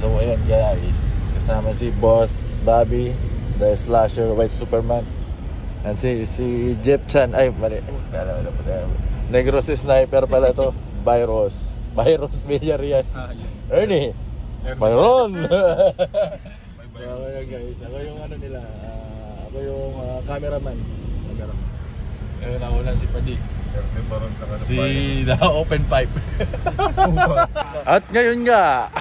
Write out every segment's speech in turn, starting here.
So ayun guys, kasama si Boss Bobby, the Slasher White Superman. And si Jeff Chan, ay mali, Negros Sniper pala to. Virus Villarias. Ernie Byron. So ayun guys, ako yung ano nila, ako yung cameraman. Ayun, nauna si Padi, si The Open Pipe. At ngayon nga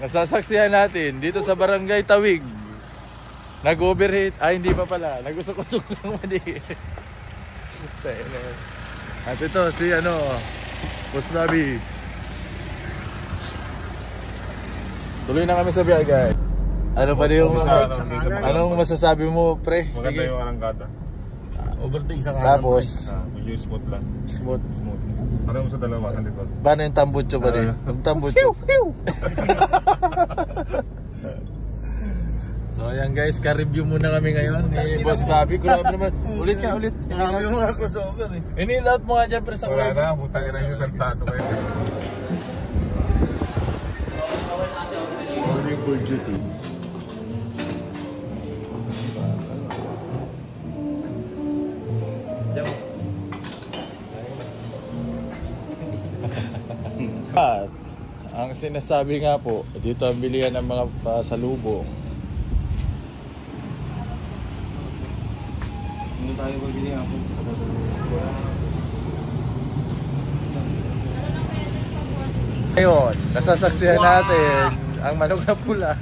nasasaksihan natin dito sa Barangay Tawig, nag-overheat, hindi pa pala, nag-usok-usok lang mali. At ito si Boss Bobby. Tuloy na kami sa biyahe guys. Ano pa yung anong masasabi mo pre? Maganda yung arangkada. Overtake sa kanan. Tapos yung smooth lang. Smooth. Parang sa dalawa sa likod. Paano yung tambutso ba rin? Yung tambutso. So ayan guys, ka-review muna kami ngayon ni Boss Bobby. Grabe naman. Ulit. Grabe yung mga crossover eh. Ini-out mo nga dyan pre sa wala na, butang ina yung tartato kayo. Morning for duty. At ang sinasabi nga po, dito ang bilihan ng mga pasalubong. Hindi tayo magbili ako. Ngayon, nasasaksihan natin ang manok na pula.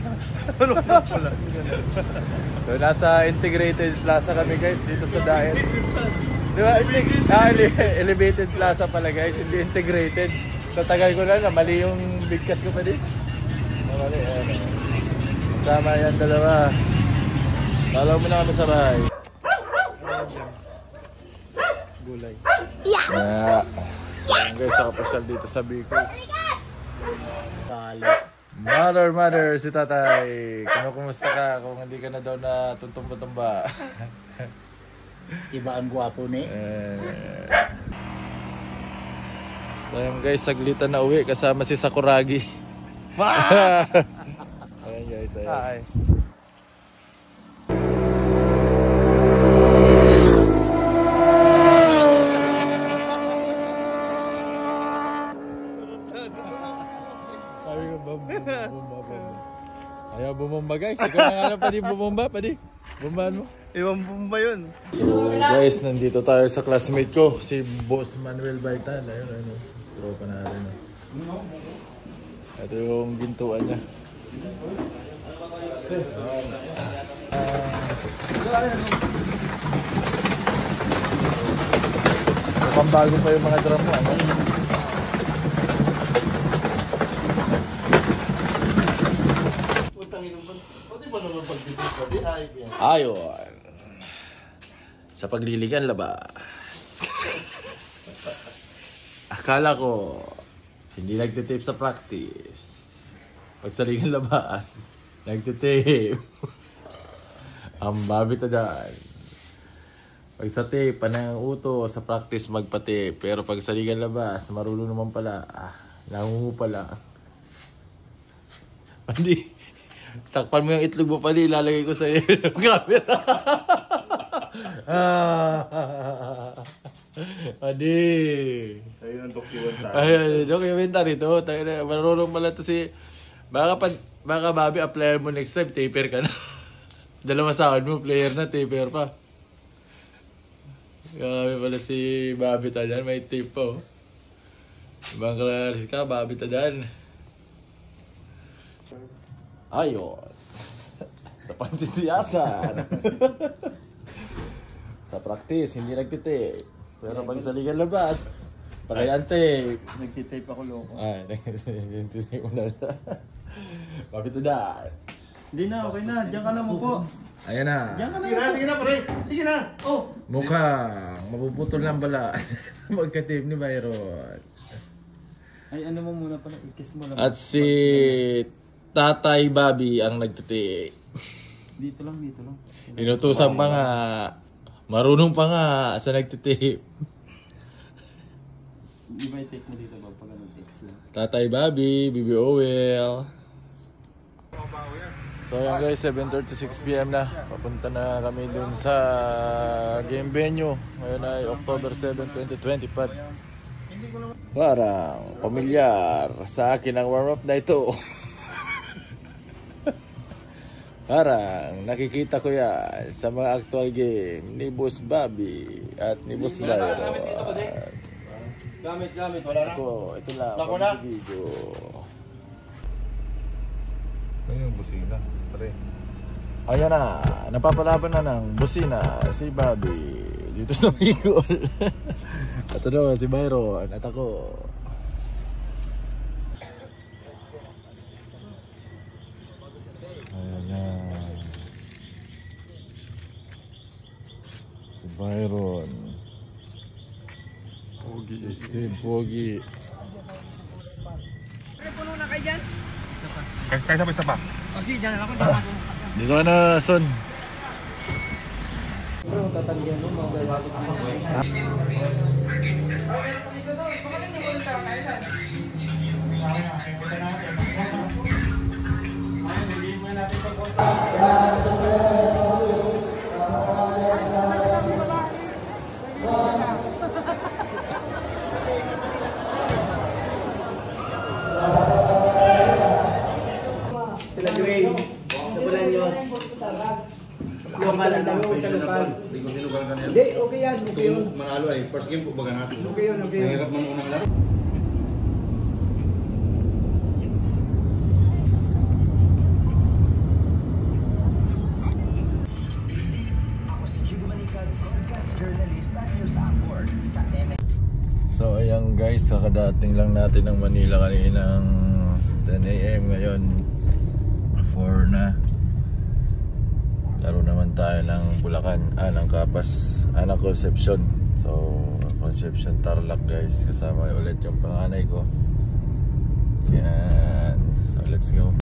So nasa Integrated Plaza kami guys, dito sa Daet. Di ba? Elevated Plaza pala guys, hindi integrated. Sa tagal ko na, mali yung bigkas ko pa din. Mali, kasama yan dalawa. Follow mo na kami sa bahay. Gulay. Yeah. Ayan guys, nakapasyal dito sa Bicol. Mother, si tatay. Kumusta ka kung hindi ka na daw na tutumba-tumba? Iba ang gwapo ni. So ayun guys, saglitan na uwi kasama si Sakuragi. Ayan guys, ayan. Hi. Sabi ko, bumba. Ayaw bumomba guys. Ikaw na nga na padi bumomba, padi. Bumbaan mo. Ibang bomba yun. So guys, nandito tayo sa classmate ko, si Boss Manuel Baitan. Ayun. Tropa na rin. Ito yung gintuan niya. Mukhang bago pa yung mga drum mo. Ayon. Sa pagliligan labas. Akala ko hindi nagtitape sa practice. Pag sa ligan labas, nagtitape. Ang babita dyan. Pag sa tape, panang uto, sa practice magpatape. Pero pag sa ligan labas, marunong naman pala. Nangungu pala. Hindi. Takpan mo yung itlog mo pala, ilalagay ko sa iyo yung camera. Adi. Ayun ang documentary. Ayun, documentary to. Marunong pala to si... Baka Bobby, player mo next time, taper ka na. Dalawa sahod mo, player na, taper pa. Grabe pala si Bobby Tadan, may tape pa. Ibang klaris ka, Bobby Tadan. Ayon. Sa pansisiyasan. Sa practice, hindi nagtitape. Pero pag sa ligan labas, palayan tape. Nagtitape ako loko. Nagtitape mo na siya. Bakit ito na? Hindi na, okay na. Diyan ka na mo po. Ayan na. Diyan ka na. Sige na, pre. Sige na. Oh. Mukhang mapuputol lang bala. Magka-tape ni Byron. Ay, ano mo muna pala. I-kiss mo lang. At si Tatay Bobby ang nagtitape. Dito lang. Inutusan pa nga. Marunong pa nga sa nagtitape. Di ba i-take mo dito ba pag nag-text lang? Tatay Bobby, Bibi Owel. So yan guys, 7:36 PM na. Papunta na kami dun sa game venue. Ngayon ay October 7, 2025. Parang pamilyar sa akin ang warm-up na ito. Parang nakikita ko yan sa mga actual game ni Boss Bobby at ni Boss Byron. Gamit. Wala na. Ito lang, Lako na. video. Ano yung busina? Pare. Ayan na, napapalaban na ng busina si Bobby dito sa Bicol. At ano, si Byron at ako. Ayan na. Si Byron. Pogi. Si Steve Pogi. Puno na kayo dyan? Kaya sabay isa pa. O sige, dyan na ako. Dyan ako. Dito ka na, Son. Bro, tatanggihan mo, mga bago ka. Sila Gray, nabulan nyo. Yung malandang mo, talupan. Hindi ko sinugal kanina. Hindi, okay yan, okay yun. Manalo ay first game po baga natin. Okay yun, okay yun. Mahirap man unang laro. So ayan guys, kakadating lang natin ng Manila kaninang 10 AM. Ngayon 4 na. Laro naman tayo ng Bulacan, ng Kapas, ng Concepcion. So Concepcion Tarlac guys, kasama ulit yung panganay ko. Yan, so let's go.